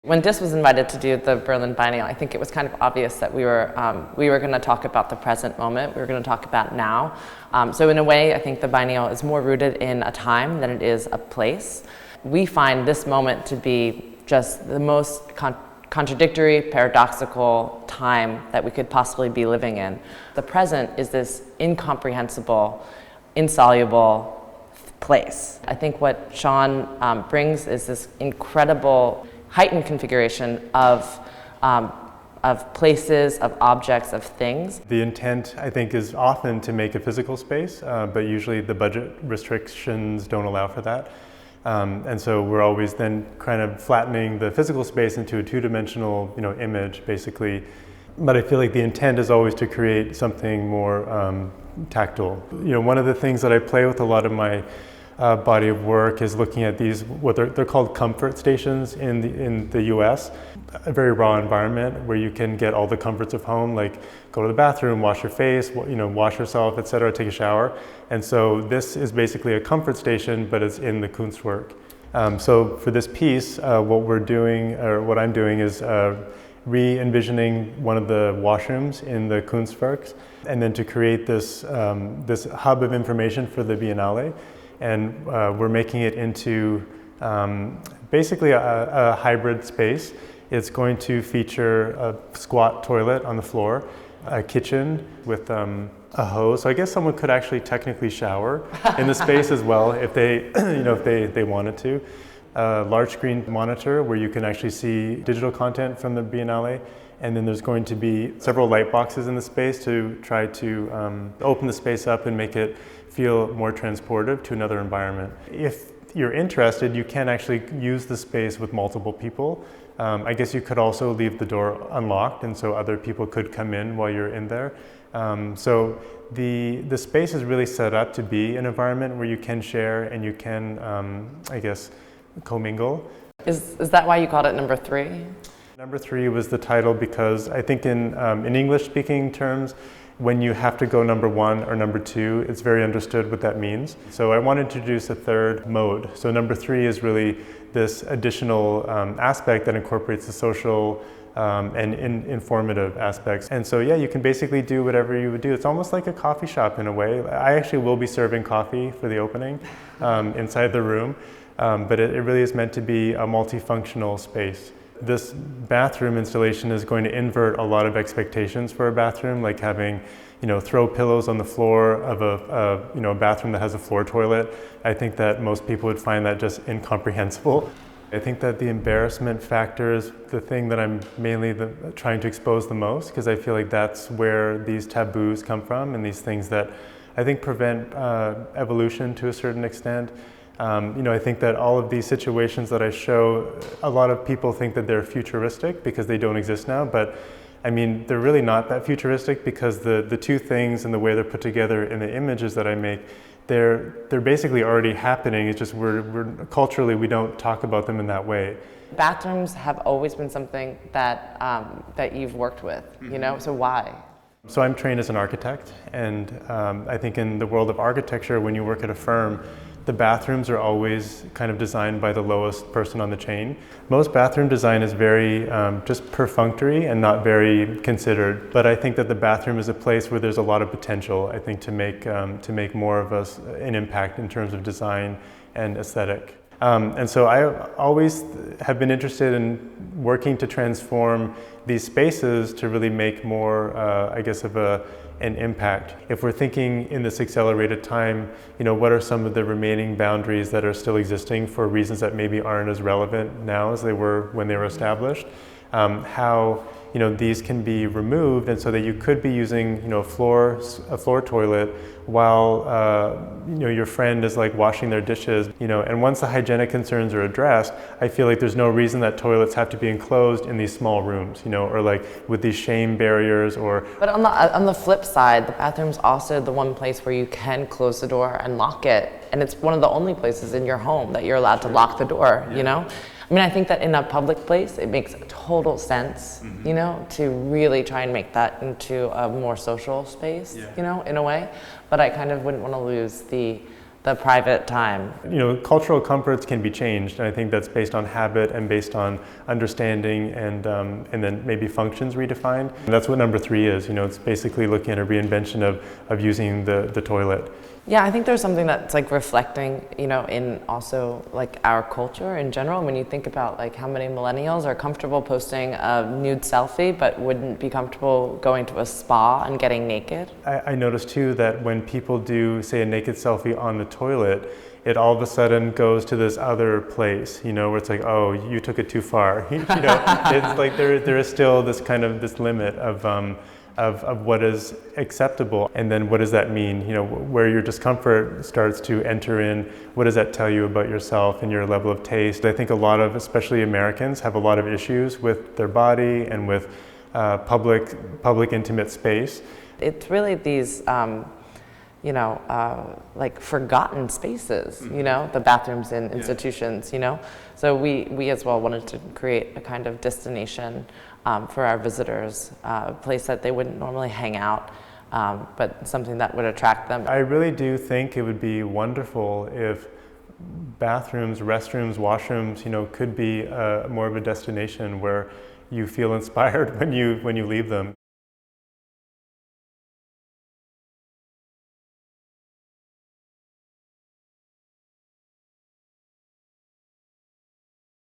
When Dis was invited to do the Berlin Biennale, I think it was kind of obvious that we were going to talk about the present moment. We were going to talk about now. So in a way, I think the Biennale is more rooted in a time than it is a place. We find this moment to be just the most contradictory, paradoxical time that we could possibly be living in. The present is this incomprehensible, insoluble place. I think what Shawn brings is this incredible heightened configuration of places, of objects, of things. The intent, I think, is often to make a physical space, but usually the budget restrictions don't allow for that. And so we're always then kind of flattening the physical space into a two-dimensional, image, basically. But I feel like the intent is always to create something more tactile. One of the things that I play with a lot of my body of work is looking at these, what they're called comfort stations in the US, a very raw environment where you can get all the comforts of home, like go to the bathroom, wash your face, wash yourself, etc., take a shower. And so this is basically a comfort station, but it's in the Kunstwerk. So for this piece, what we're doing, or what I'm doing, is re-envisioning one of the washrooms in the Kunstwerks, and then to create this hub of information for the Biennale. And we're making it into basically a hybrid space. It's going to feature a squat toilet on the floor, a kitchen with a hose. So I guess someone could actually technically shower in the space as well if they, if they wanted to. A large screen monitor where you can actually see digital content from the Biennale. And then there's going to be several light boxes in the space to try to open the space up and make it feel more transportive to another environment. If you're interested, you can actually use the space with multiple people. I guess you could also leave the door unlocked, and so other people could come in while you're in there. So the space is really set up to be an environment where you can share and you can, I guess, commingle. Is that why you called it number 3? Number 3 was the title because I think in English-speaking terms, when you have to go number 1 or number 2, it's very understood what that means. So I want to introduce a third mode. So number 3 is really this additional aspect that incorporates the social and informative aspects. And so yeah, you can basically do whatever you would do. It's almost like a coffee shop in a way. I actually will be serving coffee for the opening inside the room, but it really is meant to be a multifunctional space. This bathroom installation is going to invert a lot of expectations for a bathroom, like having, throw pillows on the floor of a bathroom that has a floor toilet. I think that most people would find that just incomprehensible. I think that the embarrassment factor is the thing that I'm mainly trying to expose the most, because I feel like that's where these taboos come from and these things that I think prevent evolution to a certain extent. I think that all of these situations that I show, a lot of people think that they're futuristic because they don't exist now, but I mean, they're really not that futuristic because the two things and the way they're put together in the images that I make, they're basically already happening. It's just we're culturally, we don't talk about them in that way. Bathrooms have always been something that that you've worked with, so why? So I'm trained as an architect, and I think in the world of architecture, when you work at a firm, the bathrooms are always kind of designed by the lowest person on the chain. Most bathroom design is very just perfunctory and not very considered. But I think that the bathroom is a place where there's a lot of potential, I think, to make more of an impact in terms of design and aesthetic. And so I always have been interested in working to transform these spaces to really make more, I guess, of an impact. If we're thinking in this accelerated time, what are some of the remaining boundaries that are still existing for reasons that maybe aren't as relevant now as they were when they were established? How these can be removed, and so that you could be using a floor toilet while your friend is like washing their dishes. And once the hygienic concerns are addressed, I feel like there's no reason that toilets have to be enclosed in these small rooms, or like with these shame barriers or. But on the flip side, the bathroom's also the one place where you can close the door and lock it, and it's one of the only places in your home that you're allowed to lock the door. I mean, I think that in a public place, it makes total sense, to really try and make that into a more social space, in a way. But I kind of wouldn't want to lose the the private time. You know, cultural comforts can be changed, and I think that's based on habit and based on understanding, and then maybe functions redefined. And that's what number 3 is. You know, it's basically looking at a reinvention of using the toilet. Yeah, I think there's something that's like reflecting, you know, in also like our culture in general. When you think about like how many millennials are comfortable posting a nude selfie but wouldn't be comfortable going to a spa and getting naked. I noticed too that when people do, say, a naked selfie on the toilet, it all of a sudden goes to this other place, you know, where it's like, oh, you took it too far. You know, it's like there is still this kind of this limit of what is acceptable, and then what does that mean? You know, where your discomfort starts to enter in, what does that tell you about yourself and your level of taste? I think a lot of, especially Americans, have a lot of issues with their body and with public intimate space. It's really these, you know, like forgotten spaces, you know, the bathrooms in institutions, you know. So we as well wanted to create a kind of destination for our visitors, a place that they wouldn't normally hang out, but something that would attract them. I really do think it would be wonderful if bathrooms, restrooms, washrooms, you know, could be more of a destination where you feel inspired when you leave them.